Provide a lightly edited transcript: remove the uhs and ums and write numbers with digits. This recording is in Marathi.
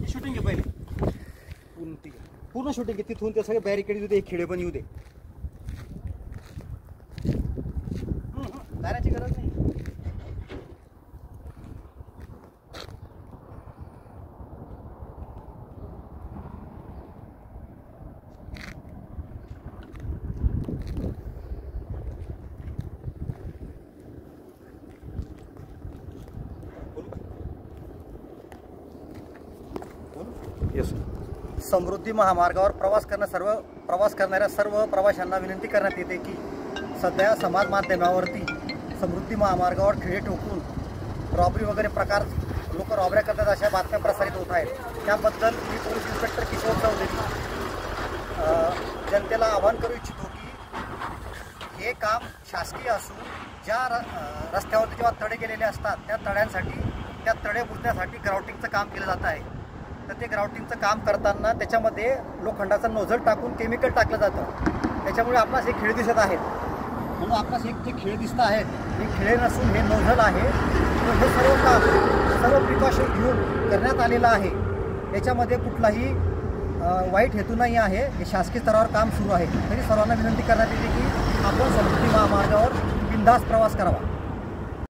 शूटिंग घे पहिले पूर्ण शूटिंग घे तिथून ते सगळे बॅरिकेड येऊ दे खिडे पण येऊ दे जाण्याची गरज नाही समृद्धी महामार्गावर प्रवास करणाऱ्या सर्व प्रवाशांना विनंती करण्यात येते की सध्या समाज माध्यमावरती समृद्धी महामार्गावर खिळे ठोकून रॉबरी वगैरे प्रकार लोक रॉबऱ्या करतात अशा बातम्या प्रसारित होत आहेत। त्याबद्दल मी पोलीस इन्स्पेक्टर किशोर चौधरी जनतेला आवाहन करू इच्छितो की हे काम शासकीय असून ज्या रस्त्यावरती जेव्हा तडे गेलेले असतात त्या तडे बुजण्यासाठी ग्राउटिंगचं काम केलं जात आहे। तर ते ग्राउटिंगचं काम करताना त्याच्यामध्ये लोखंडाचा नोझल टाकून केमिकल टाकलं जातं। त्याच्यामुळे आपणास हे खिळे दिसत आहेत म्हणून आपणास एक जे खिळे दिसत आहेत हे खिळे नसून हे नोझल आहे। हे सर्व प्रिकॉशन घेऊन करण्यात आलेलं आहे। याच्यामध्ये कुठलाही वाईट हेतू नाही आहे। हे शासकीय स्तरावर काम सुरू आहे। तरी सर्वांना विनंती करण्यात येते की आपण समृद्धी महामार्गावर बिनधास्त प्रवास करावा।